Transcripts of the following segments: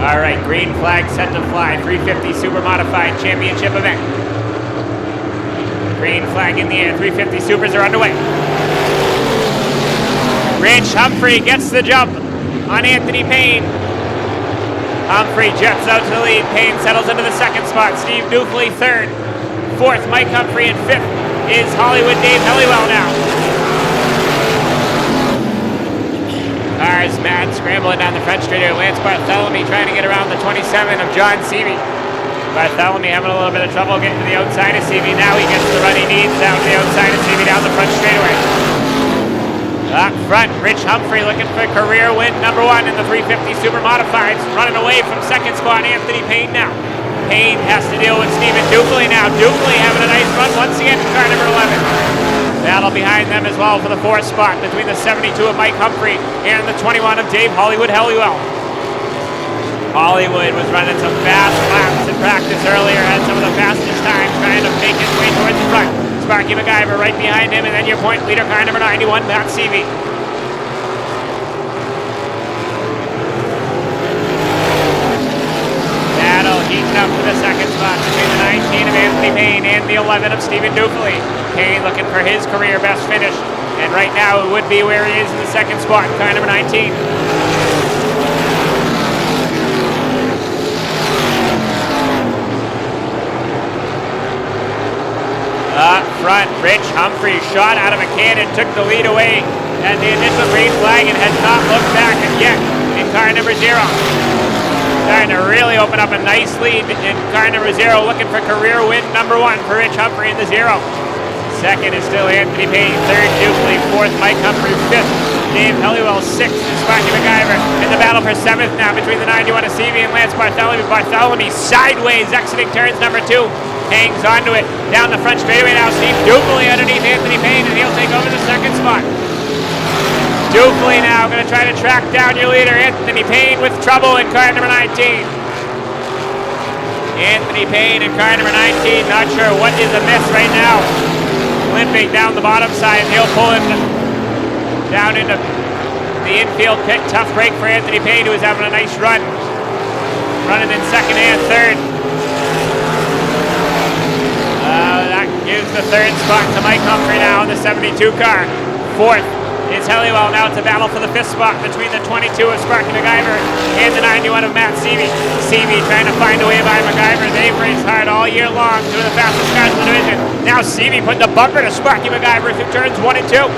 All right, green flag set to fly. 350 Supermodified Championship event. Green flag in the air. 350 Supers are underway. Rich Humphrey gets the jump on Anthony Payne. Humphrey jets out to the lead. Payne settles into the second spot. Steve Dufley third. Fourth, Mike Humphrey, and fifth is Hollywood Dave Helliwell now. Cars mad scrambling down the front straightaway. Lance Bartholomew trying to get around the 27 of John Seavey. Bartholomew having a little bit of trouble getting to the outside of Seavey. Now he gets the run he needs down to the outside of Seavey down the front straightaway. Up front, Rich Humphrey looking for career win number 1 in the 350 Supermodifieds. Running away from second spot, Anthony Payne now. Payne has to deal with Stephen Dufley now. Dufley having a nice run once again in car number 11. Battle behind them as well for the 4th spot between the 72 of Mike Humphrey and the 21 of Dave Hollywood Helliwell. Hollywood was running some fast laps in practice earlier, had some of the fastest times trying to make his way towards the front. Sparky MacGyver right behind him, and then your point leader, car number 91, Matt Seavey. Battle heating up for the second spot between the 19 of Anthony Payne and the 11 of Stephen Dufley. Payne looking for his career best finish, and right now it would be where he is in the second spot, car number 19. Up front, Rich Humphrey shot out of a cannon, took the lead away at the initial green flag and has not looked back yet in car number 0. Starting to really open up a nice lead in car number 0, looking for career win number 1 for Rich Humphrey in the 0. Second is still Anthony Payne, third Dufley, fourth Mike Humphrey, fifth Dave Helliwell, sixth is Sparky MacGyver. In the battle for 7th now between the 91 of Seavey and Lance Bartholomew. Bartholomew sideways exiting turns number 2. Hangs onto it. Down the front straightaway now, Steve Dufley underneath Anthony Payne, and he'll take over the second spot. Dufley now going to try to track down your leader, Anthony Payne, with trouble in car number 19. Anthony Payne in car number 19, not sure what is amiss right now. Limping down the bottom side, and he'll pull him down into the infield pit. Tough break for Anthony Payne, who is having a nice run. Running in second and third. That gives the third spot to Mike Humphrey now in the 72 car. Fourth is Helliwell. Now it's a battle for the 5th spot between the 22 of Sparky MacGyver and the 91 of Matt Seavey. Seavey trying to find a way by MacGyver. They've raced hard all year long, two of the fastest cars in the division. Now Seavey putting the bumper to Sparky MacGyver through turns 1 and 2.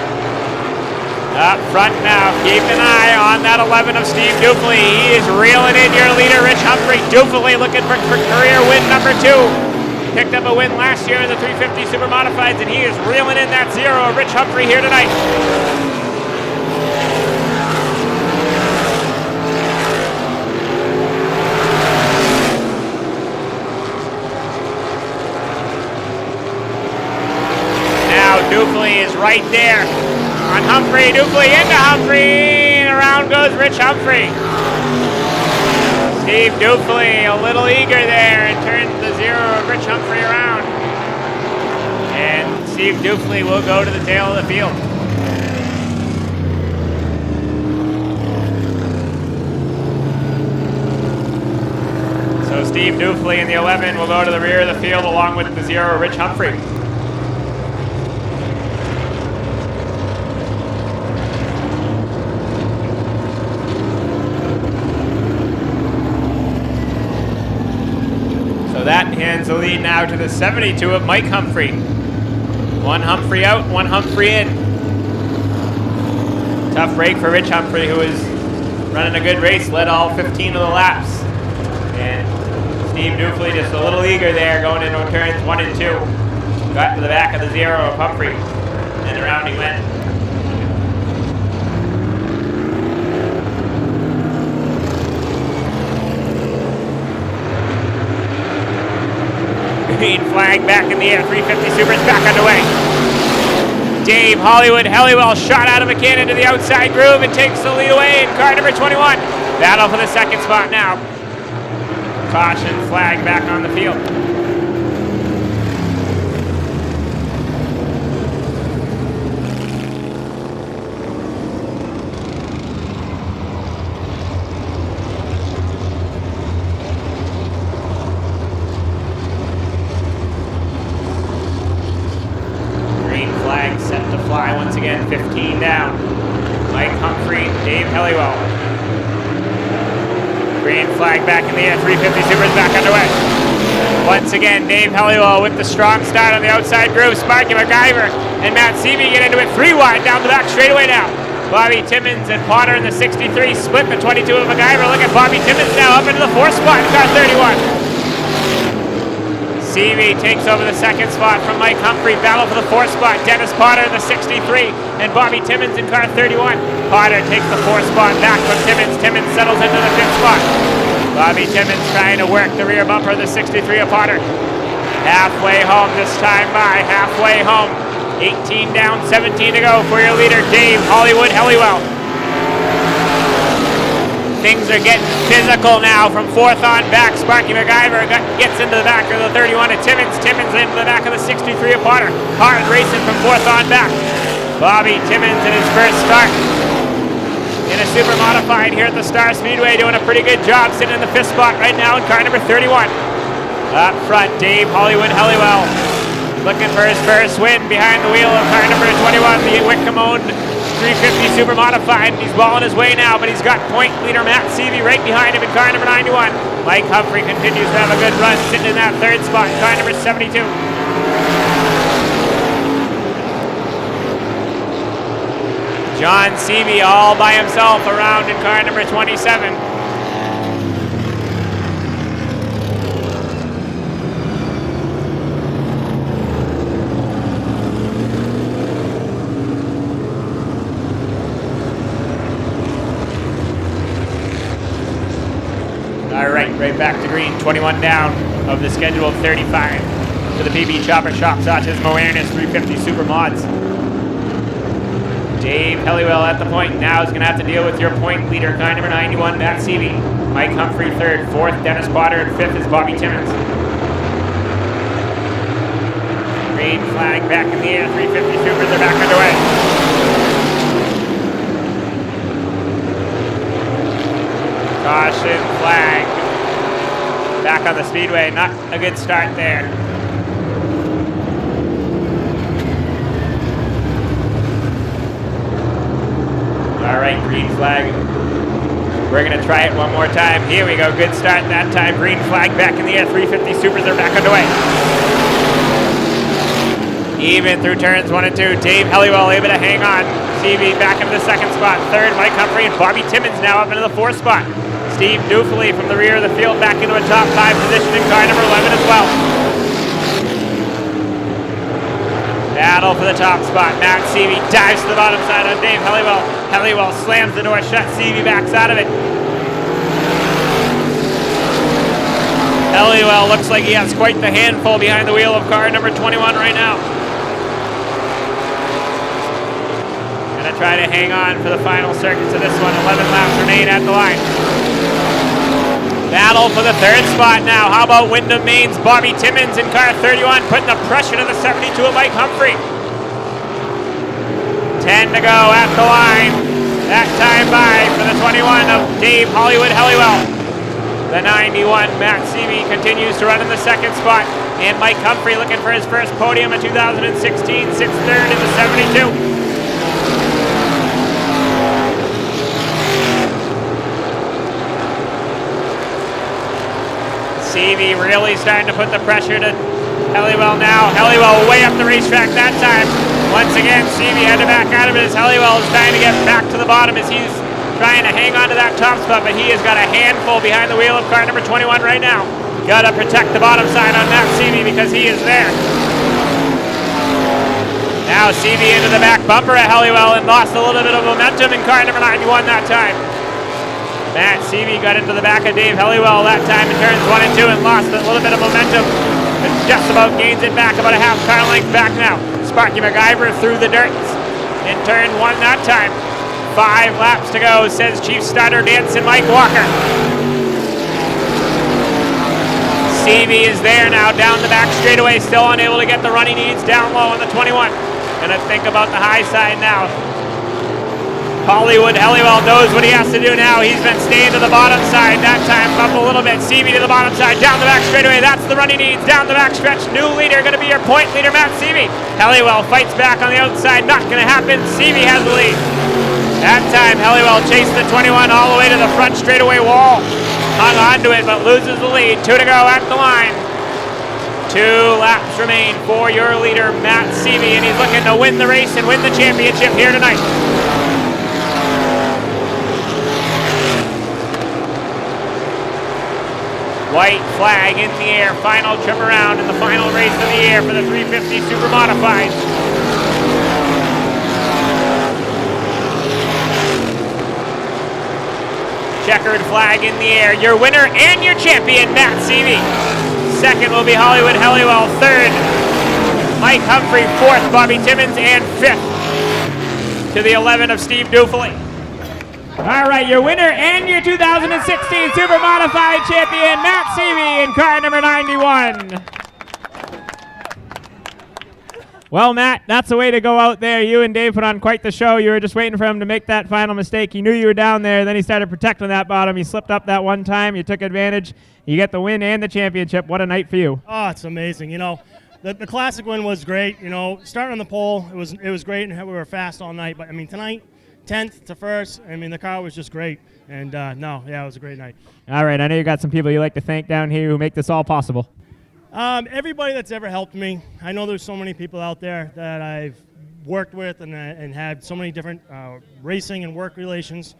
Up front now, keep an eye on that 11 of Steve Dufley. He is reeling in your leader, Rich Humphrey. Dufley looking for career win number 2. Picked up a win last year in the 350 Supermodifieds, and he is reeling in that 0 of Rich Humphrey here tonight. Now Dufley is right there on Humphrey. Dufley into Humphrey, and around goes Rich Humphrey. Steve Dufley a little eager there and turns the 0 of Rich Humphrey around. And Steve Dufley will go to the tail of the field. So Steve Dufley in the 11 will go to the rear of the field along with the 0 of Rich Humphrey. That hands the lead now to the 72 of Mike Humphrey. One Humphrey out, one Humphrey in. Tough break for Rich Humphrey, who is running a good race, led all 15 of the laps. And Steve Dufley just a little eager there going into turns 1 and 2. Got to the back of the 0 of Humphrey, and around he went. Green flag back in the air. 350 Supers back underway. Dave Hollywood Helliwell shot out of a cannon to the outside groove and takes the lead away in car number 21. Battle for the second spot now. Caution flag back on the field. Green flag back in the air. 350 Super's back underway. Once again, Dave Helliwell with the strong start on the outside groove. Sparky MacGyver and Matt Seavey get into it 3 wide down the back straightaway now. Bobby Timmins and Potter in the 63 split the 22 of MacGyver. Look at Bobby Timmins now up into the 4th spot in car 31. Seavey takes over the 2nd spot from Mike Humphrey. Battle for the 4th spot. Dennis Potter in the 63 and Bobby Timmins in car 31. Potter takes the 4th spot back from Timmins. Timmins settles into the 5th spot. Bobby Timmins trying to work the rear bumper of the 63 of Potter. Halfway home this time by. Halfway home. 18 down, 17 to go for your leader, Dave Hollywood Helliwell. Things are getting physical now from 4th on back. Sparky MacGyver gets into the back of the 31 of Timmins. Timmins into the back of the 63 of Potter. Hard racing from 4th on back. Bobby Timmins in his first start in a super modified here at the Star Speedway, doing a pretty good job, sitting in the 5th spot right now in car number 31. Up front, Dave Hollywood Helliwell looking for his first win behind the wheel of car number 21, the Wickham-owned 350 Super Modified. He's balling his way now, but he's got point leader Matt Seavey right behind him in car number 91. Mike Humphrey continues to have a good run, sitting in that 3rd spot in car number 72. John Seavey all by himself around in car number 27. All right, right back to green. 21 down of the scheduled 35 to the PB Chopper Shops Autism Awareness 350 Super Mods. Dave Helliwell at the point now is going to have to deal with your point leader, car number 91, Matt Seavey. Mike Humphrey 3rd, 4th, Dennis Potter, and 5th is Bobby Timmins. Green flag back in the air. 350 Supers are back underway. Caution flag back on the speedway. Not a good start there. All right, green flag. We're going to try it one more time. Here we go. Good start that time. Green flag back in the air. 350 Supers are back underway. Even through turns 1 and 2. Dave Helliwell able to hang on. Seavey back into the 2nd spot. 3rd, Mike Humphrey and Bobby Timmins now up into the 4th spot. Steve Dufley from the rear of the field back into a top 5 position in car number 11 as well. Battle for the top spot. Matt Seavey dives to the bottom side on Dave Helliwell. Helliwell slams the door shut. Seavey backs out of it. Helliwell looks like he has quite the handful behind the wheel of car number 21 right now. Gonna try to hang on for the final circuits of this one. 11 laps remain at the line. Battle for the 3rd spot now. How about Wyndham Maine's Bobby Timmins in car 31, putting the pressure to the 72 of Mike Humphrey. 10 to go at the line. That time by for the 21 of Dave Hollywood Helliwell. The 91, Matt Seavey, continues to run in the 2nd spot. And Mike Humphrey looking for his first podium in 2016, sits 3rd in the 72. Seavey really starting to put the pressure to Helliwell now. Helliwell way up the racetrack that time. Once again, Seavey had to back out of it as Helliwell is trying to get back to the bottom as he's trying to hang on to that top spot, but he has got a handful behind the wheel of car number 21 right now. Got to protect the bottom side on Matt Seavey because he is there. Now Seavey into the back bumper at Helliwell and lost a little bit of momentum in car number 91 that time. Matt Seavey got into the back of Dave Helliwell that time in turns 1 and 2 and lost a little bit of momentum, but just about gains it back, about a half car length back now. Sparky MacGyver through the dirt in turn 1 that time. 5 laps to go, says Chief Starter Danson Mike Walker. Seavey is there now, down the back straightaway, still unable to get the run he needs down low on the 21. Gonna think about the high side now. Hollywood Helliwell knows what he has to do now. He's been staying to the bottom side. That time up a little bit. Seavey to the bottom side. Down the back straightaway. That's the run he needs. Down the back stretch. New leader going to be your point leader, Matt Seavey. Helliwell fights back on the outside. Not going to happen. Seavey has the lead. That time Helliwell chased the 21 all the way to the front straightaway wall. hung on to it but loses the lead. 2 to go at the line. 2 laps remain for your leader, Matt Seavey, and he's looking to win the race and win the championship here tonight. White flag in the air, final trip around in the final race of the year for the 350 Supermodifieds. Checkered flag in the air, your winner and your champion, Matt Seavey. Second will be Hollywood Helliwell. Third, Mike Humphrey. Fourth, Bobby Timmons. And fifth to the 11 of Steve Dufely. All right, your winner and your 2016 Super Modified champion, Matt Seavey, in car number 91. Well, Matt, that's the way to go out there. You and Dave put on quite the show. You were just waiting for him to make that final mistake. He knew you were down there. Then he started protecting that bottom. He slipped up that one time. You took advantage. You get the win and the championship. What a night for you. Oh, it's amazing. You know, the classic win was great. You know, starting on the pole, it was great, and we were fast all night. But, I mean, tonight, 10th to 1st, I mean, the car was just great. And, it was a great night. All right, I know you got some people you like to thank down here who make this all possible. Everybody that's ever helped me. I know there's so many people out there that I've worked with and had so many different racing and work relations.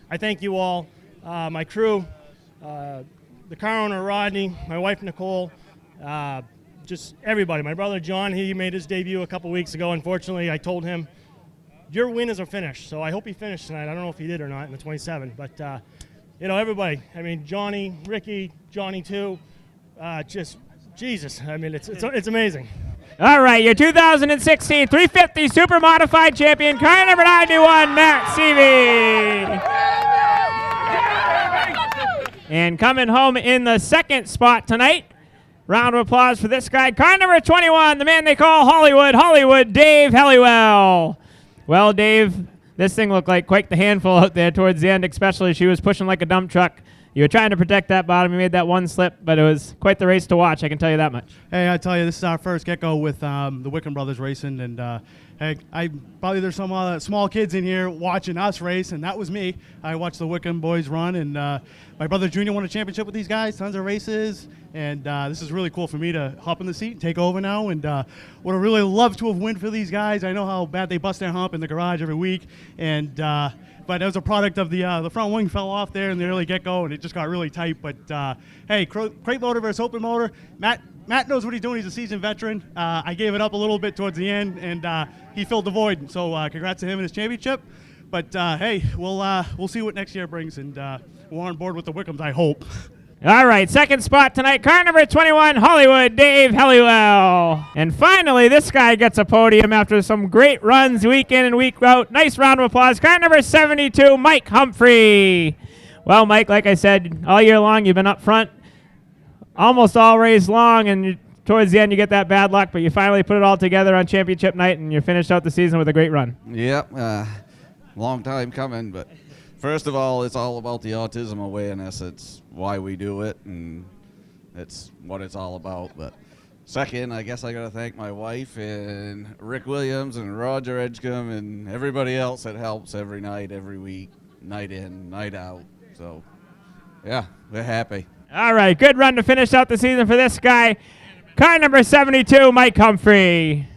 I thank you all, my crew, the car owner Rodney, my wife Nicole, just everybody. My brother John, he made his debut a couple weeks ago. Unfortunately, I told him, your win is a finish. So I hope he finished tonight. I don't know if he did or not in the 27, but everybody. I mean, Johnny, Ricky, Johnny too, just Jesus. I mean, it's amazing. All right, your 2016 350 Super Modified champion, car number 91, Matt Seavey. And coming home in the second spot tonight, round of applause for this guy, car number 21, the man they call Hollywood, Dave Helliwell. Well, Dave, this thing looked like quite the handful out there towards the end, especially she was pushing like a dump truck. You were trying to protect that bottom. You made that one slip, but it was quite the race to watch, I can tell you that much. Hey, I tell you, this is our first get-go with the Wickham Brothers racing, and hey, there's some small kids in here watching us race, and that was me. I watched the Wickham boys run, and my brother Junior won a championship with these guys, tons of races, and this is really cool for me to hop in the seat and take over now, and would have really loved to have won for these guys. I know how bad they bust their hump in the garage every week, and but it was a product of the front wing fell off there in the early get-go, and it just got really tight. But hey, crate motor versus open motor. Matt knows what he's doing. He's a seasoned veteran. I gave it up a little bit towards the end, and he filled the void. So congrats to him and his championship. But hey, we'll see what next year brings, and we're on board with the Wickhams, I hope. All right, second spot tonight, car number 21, Hollywood, Dave Helliwell. And finally, this guy gets a podium after some great runs week in and week out. Nice round of applause. Car number 72, Mike Humphrey. Well, Mike, like I said, all year long you've been up front, almost all race long, and towards the end you get that bad luck, but you finally put it all together on championship night, and you finished out the season with a great run. Yep, long time coming, but first of all, it's all about the autism awareness. It's why we do it, and it's what it's all about. But second, I guess I got to thank my wife and Rick Williams and Roger Edgecombe and everybody else that helps every night, every week, night in, night out. So, yeah, we're happy. All right, good run to finish out the season for this guy. Car number 72, Mike Humphrey.